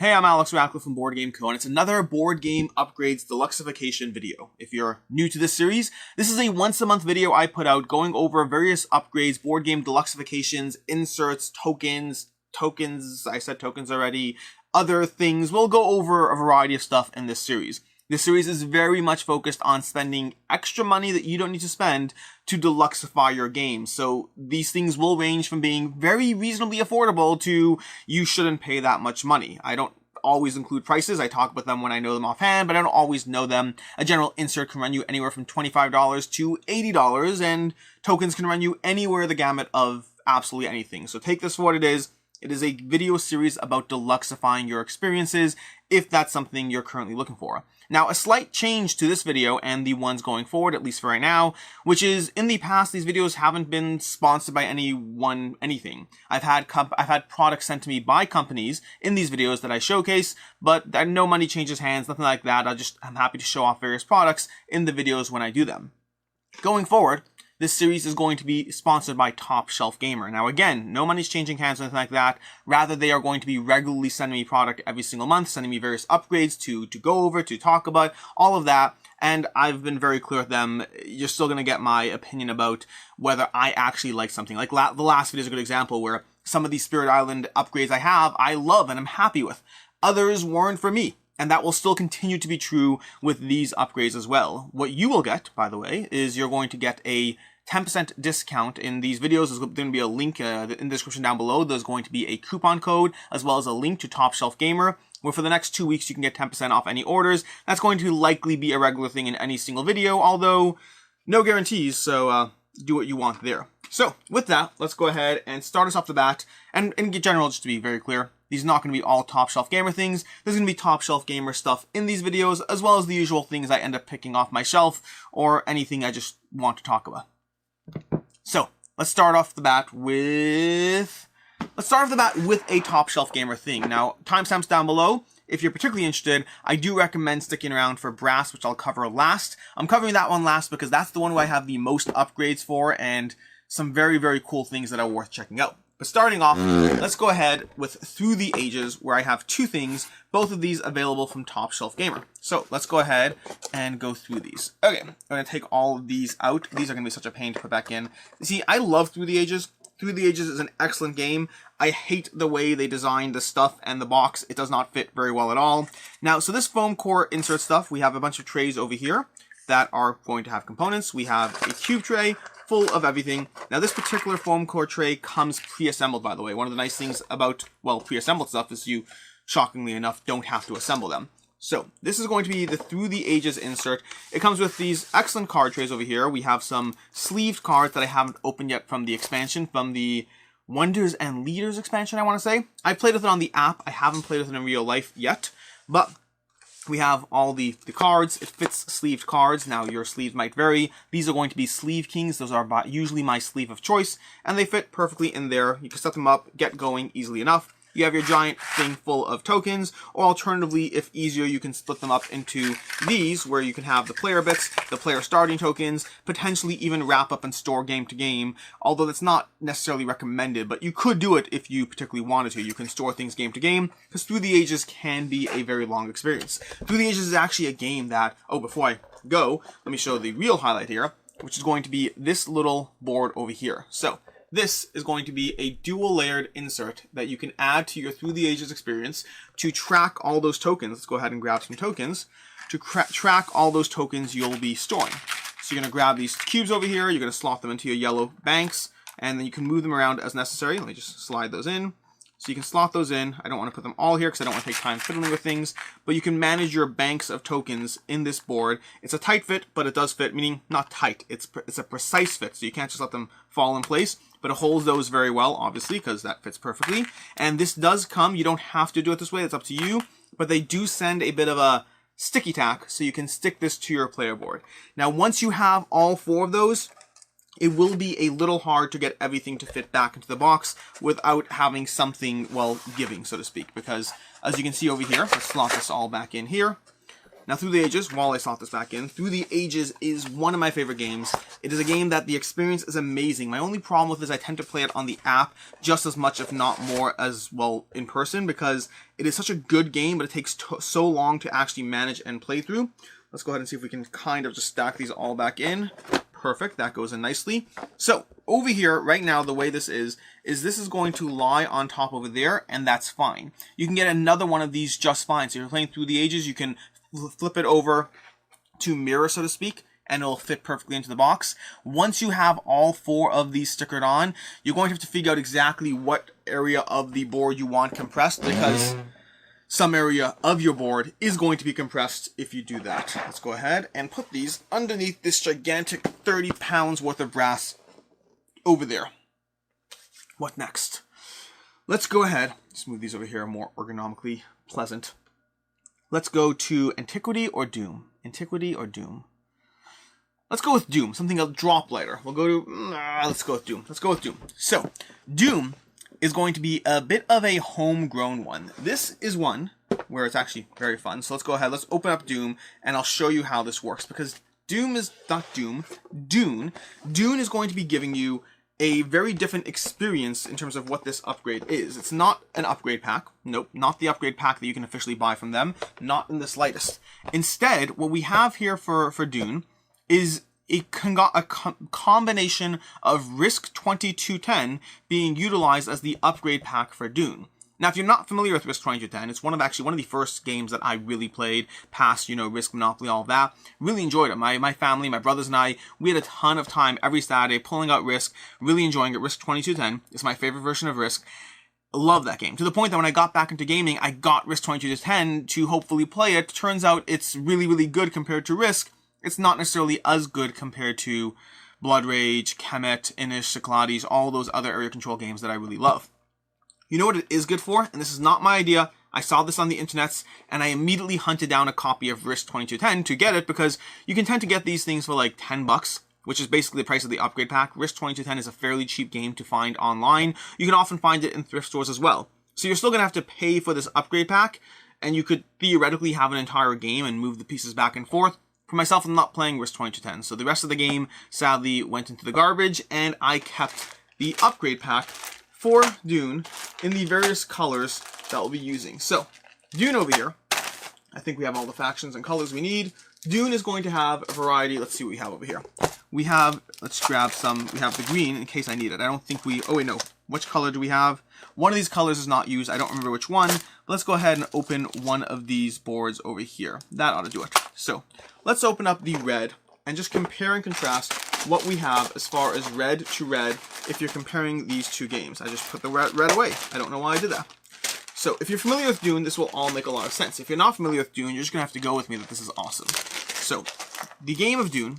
Hey, I'm Alex Radcliffe from Board Game Co, and it's another Board Game Upgrades Deluxification video. If you're new to this series, this is a once-a-month video I put out going over various upgrades, board game deluxifications, inserts, tokens, I said tokens already, other things. We'll go over a variety of stuff in this series. This series is very much focused on spending extra money that you don't need to spend to deluxify your game. So these things will range from being very reasonably affordable to you shouldn't pay that much money. I don't always include prices. I talk about them when I know them offhand, but I don't always know them. A general insert can run you anywhere from $25 to $80, and tokens can run you anywhere the gamut of absolutely anything. So take this for what it is. It is a video series about deluxifying your experiences, if that's something you're currently looking for. Now, a slight change to this video and the ones going forward, at least for right now, which is in the past, these videos haven't been sponsored by anything. I've had products sent to me by companies in these videos that I showcase, but no money changes hands, nothing like that. I'm happy to show off various products in the videos when I do them. Going forward, this series is going to be sponsored by Top Shelf Gamer. Now again, no money's changing hands or anything like that. Rather, they are going to be regularly sending me product every single month, sending me various upgrades to go over, to talk about, all of that. And I've been very clear with them, you're still going to get my opinion about whether I actually like something. Like the last video is a good example where some of these Spirit Island upgrades I love and I'm happy with. Others weren't for me. And that will still continue to be true with these upgrades as well. What you will get, by the way, is you're going to get a 10% discount in these videos. There's going to be a link in the description down below. There's going to be a coupon code as well as a link to Top Shelf Gamer, where for the next 2 weeks you can get 10% off any orders. That's going to likely be a regular thing in any single video, although no guarantees, so do what you want there. So with that, let's go ahead and start us off the bat. And in general, just to be very clear, these are not going to be all Top Shelf Gamer things. There's going to be Top Shelf Gamer stuff in these videos, as well as the usual things I end up picking off my shelf, or anything I just want to talk about. So, let's start off the bat with a Top Shelf Gamer thing. Now, timestamps down below. If you're particularly interested, I do recommend sticking around for Brass, which I'll cover last. I'm covering that one last because that's the one where I have the most upgrades for, and some very, very cool things that are worth checking out. But starting off, let's go ahead with Through the Ages, where I have two things, both of these available from Top Shelf Gamer. So let's go ahead and go through these. Okay, I'm going to take all of these out. These are going to be such a pain to put back in. See, I love Through the Ages. Through the Ages is an excellent game. I hate the way they designed the stuff and the box. It does not fit very well at all. Now, so this Foamcore insert stuff, we have a bunch of trays over here that are going to have components. We have a cube tray full of everything. Now, this particular Foamcore tray comes pre-assembled, by the way. One of the nice things about, well, pre-assembled stuff is you, shockingly enough, don't have to assemble them. So, this is going to be the Through the Ages insert. It comes with these excellent card trays over here. We have some sleeved cards that I haven't opened yet from the expansion, from the Wonders and Leaders expansion, I want to say. I played with it on the app. I haven't played with it in real life yet, but we have all the cards. It fits sleeved cards. Now, your sleeves might vary. These are going to be Sleeve Kings. Those are usually my sleeve of choice, and they fit perfectly in there. You can set them up, get going easily enough. You have your giant thing full of tokens, or alternatively, if easier, you can split them up into these, where you can have the player bits, the player starting tokens, potentially even wrap up and store game to game, although that's not necessarily recommended, but you could do it if you particularly wanted to. You can store things game to game, because Through the Ages can be a very long experience. Through the Ages is actually a game that, before I go, let me show the real highlight here, which is going to be this little board over here. So, this is going to be a dual layered insert that you can add to your Through the Ages experience to track all those tokens. Let's go ahead and grab some tokens to track all those tokens you'll be storing. So you're going to grab these cubes over here, you're going to slot them into your yellow banks, and then you can move them around as necessary. Let me just slide those in. So you can slot those in. I don't want to put them all here because I don't want to take time fiddling with things, but you can manage your banks of tokens in this board. It's a tight fit, but it does fit, meaning not tight. It's a precise fit, so you can't just let them fall in place, but it holds those very well, obviously, because that fits perfectly. And this does come, you don't have to do it this way, it's up to you, but they do send a bit of a sticky tack, so you can stick this to your player board. Now, once you have all four of those, it will be a little hard to get everything to fit back into the box without having something, well, giving, so to speak, because as you can see over here, let's slot this all back in here. Now, Through the Ages, while I slot this back in, Through the Ages is one of my favorite games. It is a game that the experience is amazing. My only problem with it is I tend to play it on the app just as much, if not more, as well in person, because it is such a good game, but it takes so long to actually manage and play through. Let's go ahead and see if we can kind of just stack these all back in. Perfect, that goes in nicely. So, over here, right now, the way this is this is going to lie on top over there, and that's fine. You can get another one of these just fine. So if you're playing Through the Ages, you can flip it over to mirror, so to speak, and it'll fit perfectly into the box. Once you have all 4 of these stickered on, you're going to have to figure out exactly what area of the board you want compressed, because some area of your board is going to be compressed if you do that. Let's go ahead and put these underneath this gigantic 30 pounds worth of brass over there. What next? Let's go ahead, let's move these over here more ergonomically pleasant. Let's go to Antiquity or Doom. Antiquity or Doom. Let's go with Doom, something a drop lighter. We'll go to, let's go with Doom. Let's go with Doom. So, Doom is going to be a bit of a homegrown one. This is one where it's actually very fun. So let's go ahead, let's open up Doom, and I'll show you how this works, because Doom is not Doom. Dune is going to be giving you a very different experience in terms of what this upgrade is. It's not an upgrade pack. Nope, not the upgrade pack that you can officially buy from them. Not in the slightest. Instead, what we have here for Dune is a combination of Risk 2210 being utilized as the upgrade pack for Dune. Now, if you're not familiar with Risk 2210, it's one of the first games that I really played, past, Risk, Monopoly, all of that. Really enjoyed it. My family, my brothers and I, we had a ton of time every Saturday pulling out Risk, really enjoying it. Risk 2210 is my favorite version of Risk. Love that game. To the point that when I got back into gaming, I got Risk 2210 to hopefully play it. Turns out it's really, really good compared to Risk. It's not necessarily as good compared to Blood Rage, Kemet, Inish, Cyclades, all those other area control games that I really love. You know what it is good for? And this is not my idea. I saw this on the internets, and I immediately hunted down a copy of Risk 2210 to get it, because you can tend to get these things for like $10, which is basically the price of the upgrade pack. Risk 2210 is a fairly cheap game to find online. You can often find it in thrift stores as well. So you're still going to have to pay for this upgrade pack, and you could theoretically have an entire game and move the pieces back and forth. For myself, I'm not playing Risk 2210, so the rest of the game sadly went into the garbage, and I kept the upgrade pack for Dune in the various colors that we'll be using. So, Dune over here, I think we have all the factions and colors we need. Dune is going to have a variety. Let's see what we have over here. We have, let's grab some, we have the green in case I need it. I don't think we, oh wait, no. Which color do we have? One of these colors is not used. I don't remember which one. But let's go ahead and open one of these boards over here. That ought to do it. So, let's open up the red and just compare and contrast what we have as far as red to red if you're comparing these two games. I just put the red away. I don't know why I did that. So if you're familiar with Dune, this will all make a lot of sense. If you're not familiar with Dune, you're just going to have to go with me that this is awesome. So the game of Dune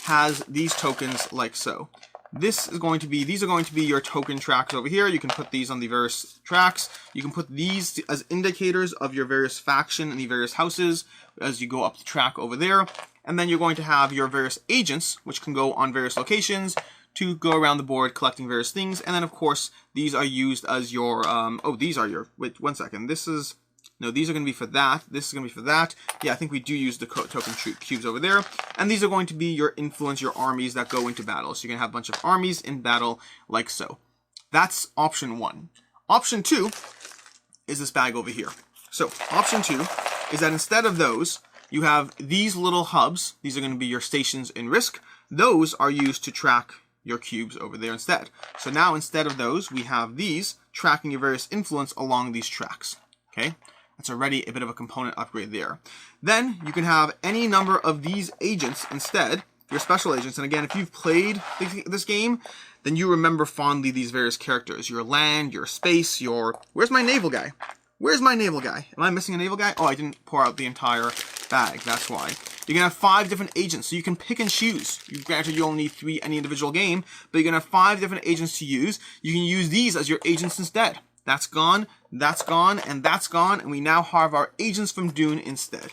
has these tokens like so. These are going to be your token tracks over here. You can put these on the various tracks. You can put these as indicators of your various faction and the various houses as you go up the track over there. And then you're going to have your various agents, which can go on various locations to go around the board collecting various things. And then, of course, these are used as your, wait, 1 second. These are going to be for that. This is going to be for that. Yeah, I think we do use the token cubes over there. And these are going to be your influence, your armies that go into battle. So you're going to have a bunch of armies in battle like so. That's option 1. Option 2 is this bag over here. So option 2 is that instead of those, you have these little hubs. These are going to be your stations in Risk. Those are used to track your cubes over there instead. So now instead of those, we have these tracking your various influence along these tracks. Okay, that's already a bit of a component upgrade there. Then you can have any number of these agents instead, your special agents. And again, if you've played this game, then you remember fondly these various characters. Your land, your space, your... Where's my naval guy? Where's my naval guy? Am I missing a naval guy? Oh, I didn't pour out the entire bag. That's why. You're going to have 5 different agents, so you can pick and choose. Granted, you only need 3 any individual game, but you're going to have 5 different agents to use. You can use these as your agents instead. That's gone, and that's gone, and we now have our agents from Dune instead.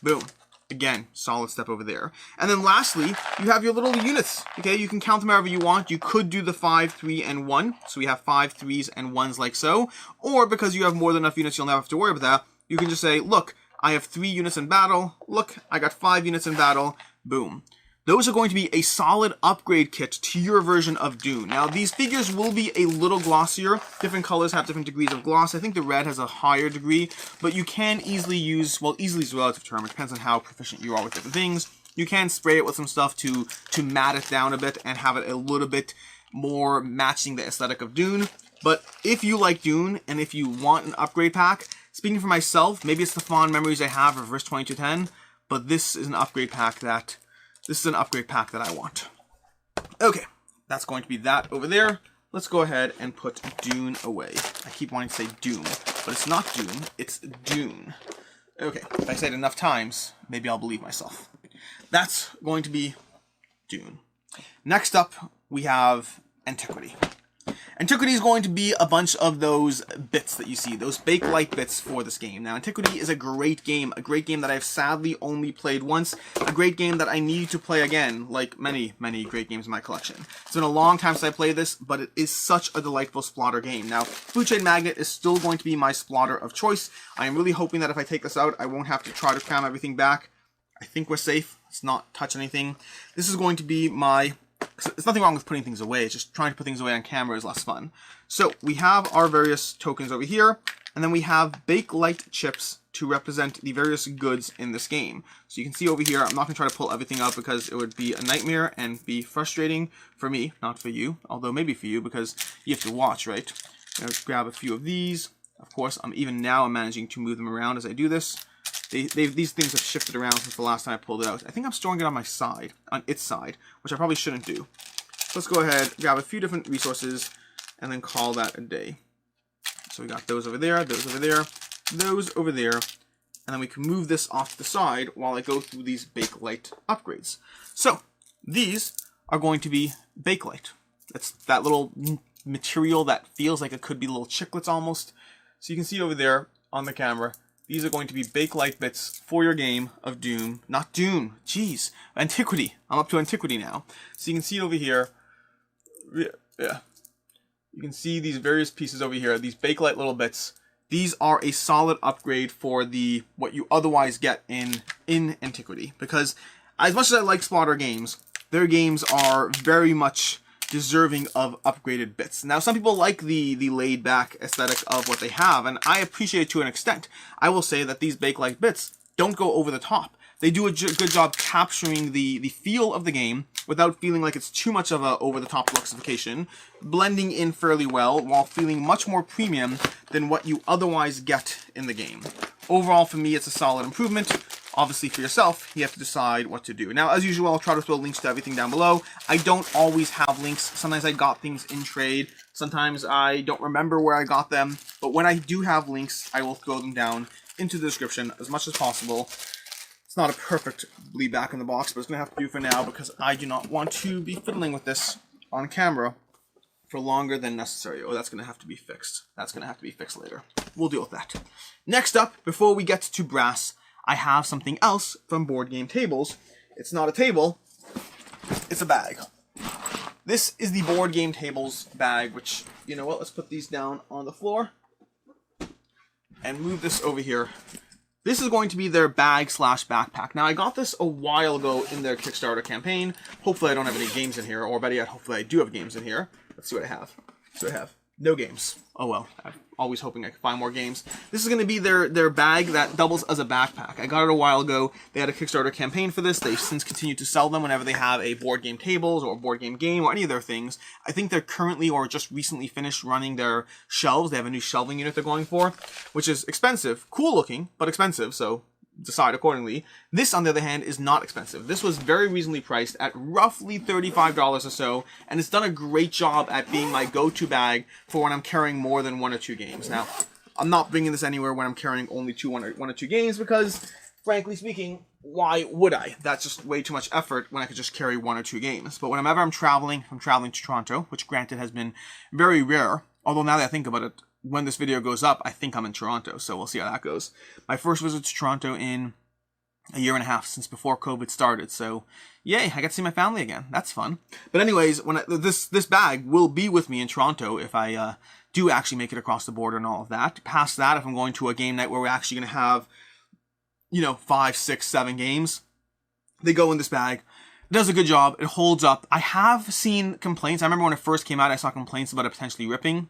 Boom. Again, solid step over there. And then lastly, you have your little units. Okay, you can count them however you want. You could do the 5, 3, and 1. So we have 5 3s and 1s like so. Or because you have more than enough units, you'll never have to worry about that. You can just say, look, I have 3 units in battle. Look, I got 5 units in battle. Boom. Those are going to be a solid upgrade kit to your version of Dune. Now, these figures will be a little glossier. Different colors have different degrees of gloss. I think the red has a higher degree, but you can easily use, well, easily is a relative term. It depends on how proficient you are with different things. You can spray it with some stuff to matte it down a bit and have it a little bit more matching the aesthetic of Dune. But if you like Dune and if you want an upgrade pack, speaking for myself, maybe it's the fond memories I have of Risk 2210, but this is an upgrade pack that I want. Okay, that's going to be that over there. Let's go ahead and put Dune away. I keep wanting to say Doom, but it's not Doom, it's Dune. Okay, if I say it enough times, maybe I'll believe myself. That's going to be Dune. Next up, we have Antiquity. Antiquity is going to be a bunch of those bits that you see, those Bakelite bits for this game. Now, Antiquity is a great game that I've sadly only played once, a great game that I need to play again, like many, many great games in my collection. It's been a long time since I played this, but it is such a delightful splatter game. Now, Food Chain Magnet is still going to be my splatter of choice. I am really hoping that if I take this out, I won't have to try to cram everything back. I think we're safe. Let's not touch anything. This is going to be my... There's nothing wrong with putting things away, it's just trying to put things away on camera is less fun. So, we have our various tokens over here, and then we have Bakelite chips to represent the various goods in this game. So you can see over here, I'm not going to try to pull everything out because it would be a nightmare and be frustrating for me, not for you, although maybe for you because you have to watch, right? Let's grab a few of these. Of course, even now I'm managing to move them around as I do this. These things have shifted around since the last time I pulled it out. I think I'm storing it on my side, on its side, which I probably shouldn't do. So let's go ahead, grab a few different resources, and then call that a day. So we got those over there, those over there, those over there, and then we can move this off to the side while I go through these Bakelite upgrades. So these are going to be Bakelite. That's that little material that feels like it could be little chiclets almost. So you can see over there on the camera, these are going to be Bakelite bits for your game of Doom. Not Dune. Jeez. Antiquity. I'm up to Antiquity now. So you can see over here. Yeah. You can see these various pieces over here. These Bakelite little bits. These are a solid upgrade for what you otherwise get in Antiquity. Because as much as I like splatter games, their games are very much deserving of upgraded bits. Now, some people like the laid back aesthetic of what they have, and I appreciate it to an extent. I will say that these Bakelite bits don't go over the top. They do a good job capturing the feel of the game without feeling like it's too much of a over-the-top Deluxification, blending in fairly well while feeling much more premium than what you otherwise get in the game. Overall, for me, it's a solid improvement. Obviously, for yourself, you have to decide what to do. Now, as usual, I'll try to throw links to everything down below. I don't always have links. Sometimes I got things in trade. Sometimes I don't remember where I got them. But when I do have links, I will throw them down into the description as much as possible. It's not a perfectly back in the box, but it's going to have to do for now because I do not want to be fiddling with this on camera for longer than necessary. Oh, that's going to have to be fixed. That's going to have to be fixed later. We'll deal with that. Next up, before we get to brass, I have something else from Board Game Tables. It's not a table, it's a bag. This is the Board Game Tables bag, which, you know what, let's put these down on the floor and move this over here. This is going to be their bag/backpack. Now, I got this a while ago in their Kickstarter campaign. Hopefully I don't have any games in here, or better yet, hopefully I do have games in here. Let's see what I have. Let's see what I have. No games. Oh well, I'm always hoping I can find more games. This is going to be their bag that doubles as a backpack. I got it a while ago. They had a Kickstarter campaign for this. They've since continued to sell them whenever they have a Board Game Tables or a Board Game game or any of their things. I think they're currently or just recently finished running their shelves. They have a new shelving unit they're going for, which is expensive. Cool looking, but expensive, so decide accordingly. This, on the other hand, is not expensive. This was very reasonably priced at roughly $35 or so, and it's done a great job at being my go-to bag for when I'm carrying more than 1 or 2 games. Now, I'm not bringing this anywhere when I'm carrying only one or two games because, frankly speaking, why would I? That's just way too much effort when I could just carry 1 or 2 games. But whenever I'm traveling to Toronto, which granted has been very rare, although now that I think about it, when this video goes up, I think I'm in Toronto, so we'll see how that goes. My first visit to Toronto in a 1.5 years since before COVID started, so yay, I get to see my family again. That's fun. But anyways, this bag will be with me in Toronto if I do actually make it across the border and all of that. Past that, if I'm going to a game night where we're actually going to have you know, 5, 6, 7 games. They go in this bag. It does a good job. It holds up. I have seen complaints. I remember when it first came out, I saw complaints about it potentially ripping.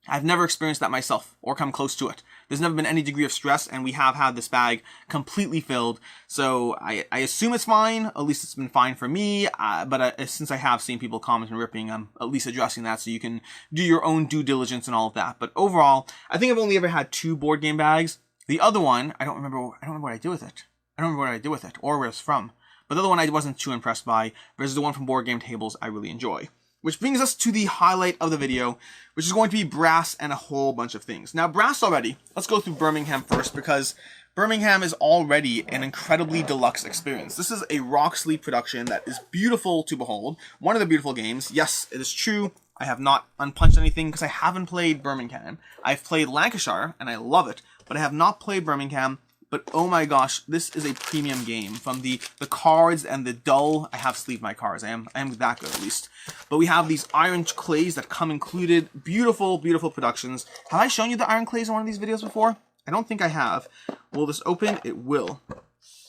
I've never experienced that myself or come close to it. There's never been any degree of stress, and we have had this bag completely filled. So I assume it's fine. At least it's been fine for me. But since I have seen people comment and ripping, I'm at least addressing that so you can do your own due diligence and all of that. But overall, I think I've only ever had 2 board game bags. The other one, I don't remember what I did with it. I don't remember what I did with it or where it's from. But the other one I wasn't too impressed by, versus the one from Board Game Tables I really enjoy. Which brings us to the highlight of the video, which is going to be Brass and a whole bunch of things. Now, Brass already, let's go through Birmingham first, because Birmingham is already an incredibly deluxe experience. This is a Roxley production that is beautiful to behold. One of the beautiful games. Yes, it is true. I have not unpunched anything because I haven't played Birmingham. I've played Lancashire, and I love it, but I have not played Birmingham. But oh my gosh, this is a premium game. From the cards and the dull, I have sleeved my cards. I am that good at least. But we have these iron clays that come included. Beautiful, beautiful productions. Have I shown you the iron clays in one of these videos before? I don't think I have. Will this open? It will.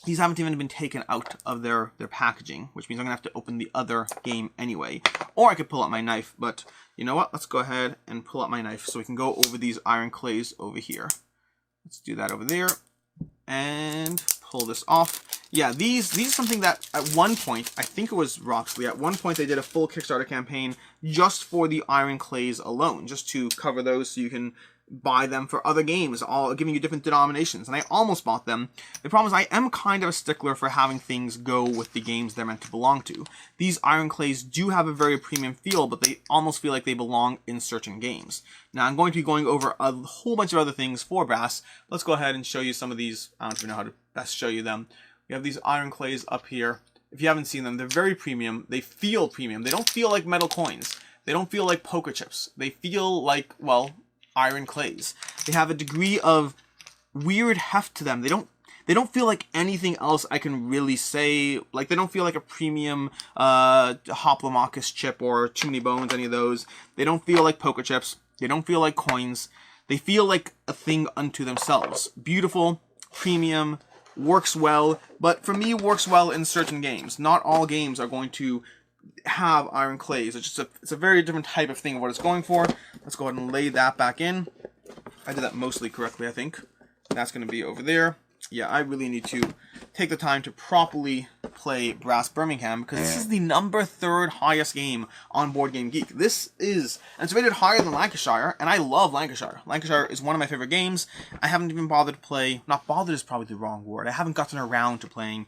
These haven't even been taken out of their packaging, which means I'm going to have to open the other game anyway. Or I could pull out my knife, but you know what? Let's go ahead and pull out my knife so we can go over these iron clays over here. Let's do that over there. And pull this off. Yeah, these are something that at one point, I think it was Roxley, at one point they did a full Kickstarter campaign just for the iron clays alone, just to cover those so you can buy them for other games, all giving you different denominations. And I almost bought them. The problem is I am kind of a stickler for having things go with the games they're meant to belong to. These iron clays do have a very premium feel, but they almost feel like they belong in certain games. Now I'm going to be going over a whole bunch of other things for Brass. Let's go ahead and show you some of these. I don't even know how to best show you them. We have these iron clays up here. If you haven't seen them, they're very premium. They feel premium. They don't feel like metal coins. They don't feel like poker chips. They feel like, well, iron clays. They have a degree of weird heft to them. They don't feel like anything else I can really say. Like, they don't feel like a premium Hoplomachus chip or Too Many Bones, any of those. They don't feel like poker chips. They don't feel like coins. They feel like a thing unto themselves. Beautiful, premium, works well, but for me works well in certain games. Not all games are going to have iron clays. It's a very different type of thing of what it's going for. Let's go ahead and lay that back in. I did that mostly correctly, I think. That's going to be over there. Yeah, I really need to take the time to properly play Brass Birmingham, because this is the number 3rd highest game on Board Game Geek. This is, and it's rated higher than Lancashire, and I love Lancashire. Lancashire is one of my favorite games. I haven't even bothered to play, not bothered is probably the wrong word, I haven't gotten around to playing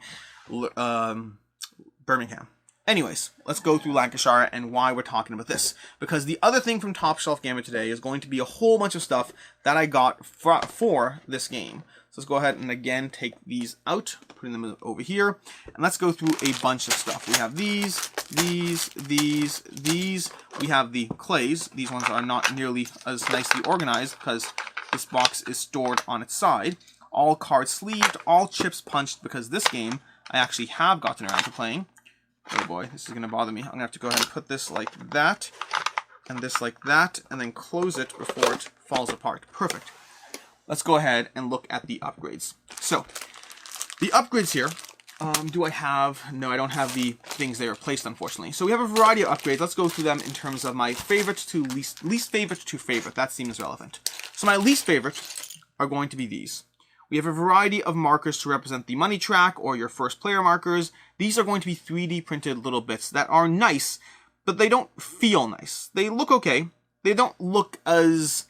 Birmingham. Anyways, let's go through Lancashire and why we're talking about this. Because the other thing from Top Shelf Gamer today is going to be a whole bunch of stuff that I got for this game. So let's go ahead and again take these out, putting them over here, and let's go through a bunch of stuff. We have these. We have the clays. These ones are not nearly as nicely organized because this box is stored on its side. All cards sleeved, all chips punched, because this game I actually have gotten around to playing. Oh boy, this is going to bother me. I'm going to have to go ahead and put this like that, and this like that, and then close it before it falls apart. Perfect. Let's go ahead and look at the upgrades. So, the upgrades here, do I have? No, I don't have the things they replaced, unfortunately. So we have a variety of upgrades. Let's go through them in terms of my favorite to least favorite to favorite. That seems relevant. So my least favorite are going to be these. We have a variety of markers to represent the money track or your first player markers. These are going to be 3D printed little bits that are nice, but they don't feel nice. They look okay. They don't look as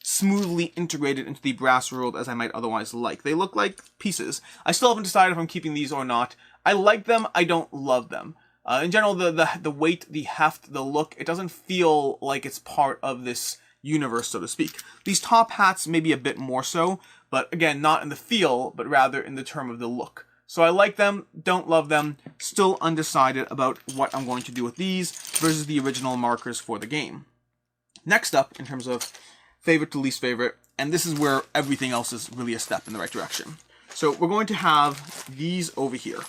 smoothly integrated into the Brass world as I might otherwise like. They look like pieces. I still haven't decided if I'm keeping these or not. I like them. I don't love them. In general, the weight, the heft, the look, it doesn't feel like it's part of this universe, so to speak. These top hats maybe a bit more so, but again, not in the feel, but rather in the term of the look. So I like them, don't love them, still undecided about what I'm going to do with these versus the original markers for the game. Next up, in terms of favorite to least favorite, and this is where everything else is really a step in the right direction. So we're going to have these over here.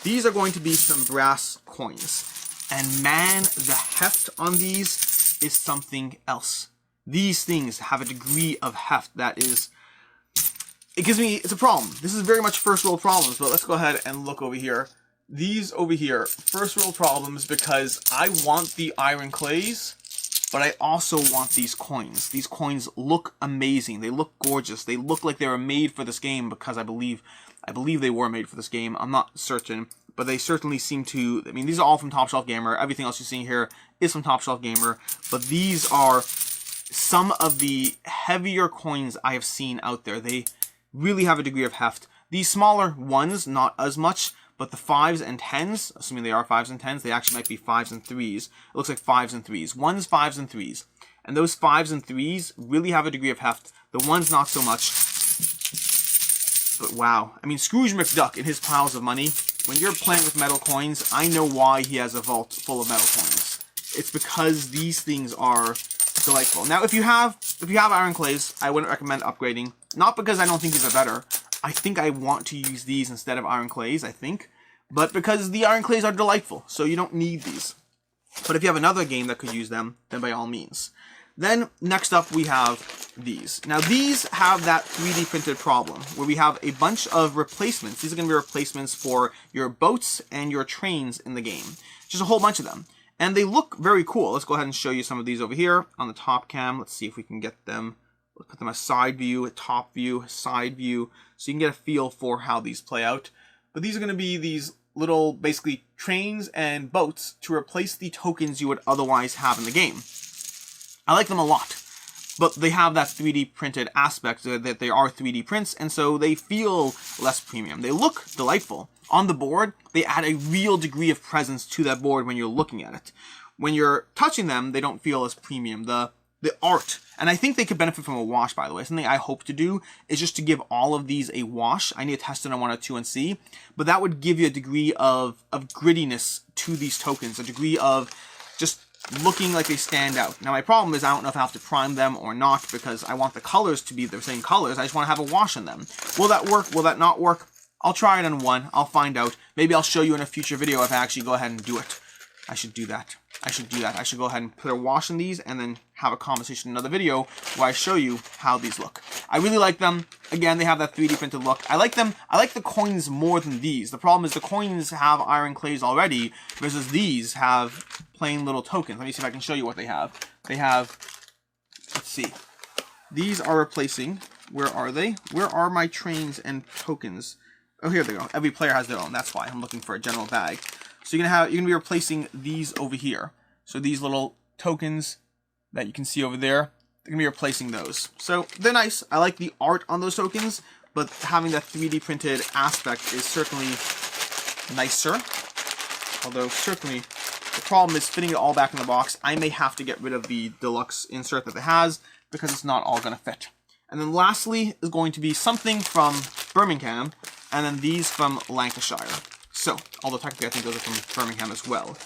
These are going to be some brass coins. And man, the heft on these is something else. These things have a degree of heft that is... it's a problem. This is very much first world problems, but let's go ahead and look over here. These over here, first world problems, because I want the iron clays, but I also want these coins. These coins look amazing. They look gorgeous. They look like they were made for this game, because I believe they were made for this game. I'm not certain, but they certainly seem to. I mean, these are all from Top Shelf Gamer. Everything else you're seeing here is from Top Shelf Gamer, but these are some of the heavier coins I have seen out there. They really have a degree of heft. These smaller ones, not as much, but the 5s and 10s, assuming they are 5s and 10s, they actually might be 5s and 3s. It looks like 5s and 3s. 1s, 5s, and 3s. And those 5s and 3s really have a degree of heft. The 1s, not so much. But wow. I mean, Scrooge McDuck and his piles of money, when you're playing with metal coins, I know why he has a vault full of metal coins. It's because these things are delightful. Now, if you have iron clays, I wouldn't recommend upgrading. Not because I don't think these are better. I think I want to use these instead of iron clays, I think. But because the iron clays are delightful, so you don't need these. But if you have another game that could use them, then by all means. Then, next up, we have these. Now, these have that 3D printed problem, where we have a bunch of replacements. These are going to be replacements for your boats and your trains in the game. Just a whole bunch of them. And they look very cool. Let's go ahead and show you some of these over here on the top cam. Let's see if we can get them. Let's put them a side view, a top view, a side view, so you can get a feel for how these play out. But these are going to be these little, basically, trains and boats to replace the tokens you would otherwise have in the game. I like them a lot, but they have that 3D printed aspect, that they are 3D prints, and so they feel less premium. They look delightful. On the board, they add a real degree of presence to that board when you're looking at it. When you're touching them, they don't feel as premium. The art, and I think they could benefit from a wash, by the way. Something I hope to do is just to give all of these a wash. I need to test it on 1 or 2 and see, but that would give you a degree of grittiness to these tokens, a degree of just looking like they stand out. Now, my problem is I don't know if I have to prime them or not, because I want the colors to be the same colors. I just want to have a wash in them. Will that work? Will that not work? I'll try it on 1. I'll find out. Maybe I'll show you in a future video if I actually go ahead and do it. I should do that. I should go ahead and put a wash in these and then have a conversation in another video where I show you how these look. I really like them. Again, they have that 3D printed look. I like them. I like the coins more than these. The problem is the coins have iron clays already, versus these have plain little tokens. Let me see if I can show you what they have. They have, let's see. These are replacing, where are they? Where are my trains and tokens? Oh, here they go. Every player has their own. That's why I'm looking for a general bag. So you're gonna be replacing these over here. So these little tokens that you can see over there, they're gonna be replacing those. So they're nice. I like the art on those tokens, but having that 3D printed aspect is certainly nicer. Although certainly the problem is fitting it all back in the box. I may have to get rid of the deluxe insert that it has, because it's not all gonna fit. And then lastly is going to be something from Birmingham, and then these from Lancashire. So, although technically I think those are from Birmingham as well.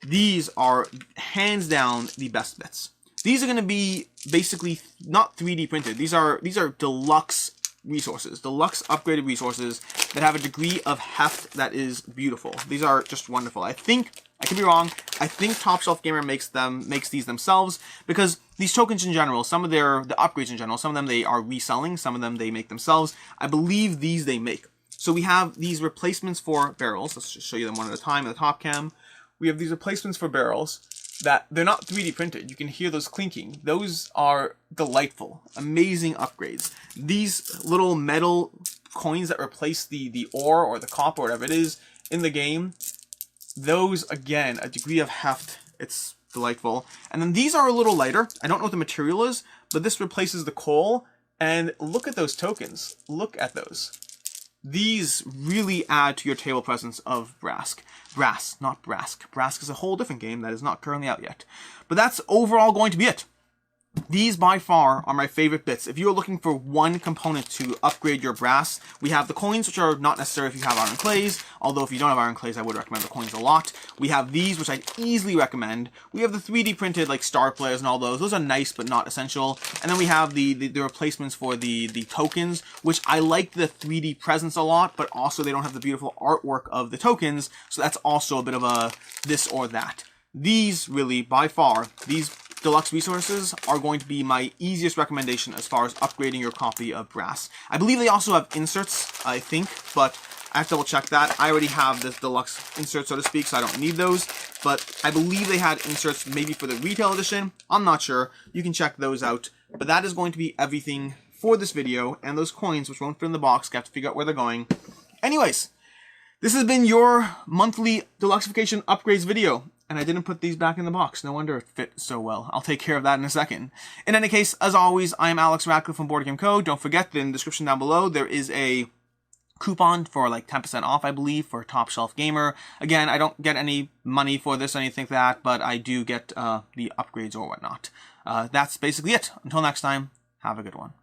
These are hands down the best bits. These are going to be basically not 3D printed. These are deluxe resources, deluxe upgraded resources that have a degree of heft that is beautiful. These are just wonderful. I think, I could be wrong, I think Top Shelf Gamer makes these themselves, because these tokens in general, the upgrades in general, some of them they are reselling, some of them they make themselves. I believe these they make. So we have these replacements for barrels. Let's just show you them one at a time in the top cam. We have these replacements for barrels that they're not 3D printed. You can hear those clinking. Those are delightful, amazing upgrades. These little metal coins that replace the ore or the copper or whatever it is in the game, those, again, a degree of heft. It's delightful. And then these are a little lighter. I don't know what the material is, but this replaces the coal. And look at those tokens. Look at those. These really add to your table presence of Brask. Brass, not Brask. Brask is a whole different game that is not currently out yet. But that's overall going to be it. These, by far, are my favorite bits. If you're looking for one component to upgrade your brass, we have the coins, which are not necessary if you have iron clays, although if you don't have iron clays, I would recommend the coins a lot. We have these, which I easily recommend. We have the 3D printed, like, star players and all those. Those are nice, but not essential. And then we have the replacements for the tokens, which I like the 3D presence a lot, but also they don't have the beautiful artwork of the tokens, so that's also a bit of a this or that. These, really, by far, these Deluxe Resources are going to be my easiest recommendation as far as upgrading your copy of Brass. I believe they also have inserts, I think, but I have to double check that. I already have this deluxe insert, so to speak, so I don't need those. But I believe they had inserts maybe for the retail edition. I'm not sure. You can check those out. But that is going to be everything for this video. And those coins, which won't fit in the box, got to figure out where they're going. Anyways, this has been your monthly Deluxification upgrades video. And I didn't put these back in the box. No wonder it fit so well. I'll take care of that in a second. In any case, as always, I am Alex Radcliffe from Board Game Co. Don't forget that in the description down below, there is a coupon for like 10% off, I believe, for Top Shelf Gamer. Again, I don't get any money for this or anything like that, but I do get the upgrades or whatnot. That's basically it. Until next time, have a good one.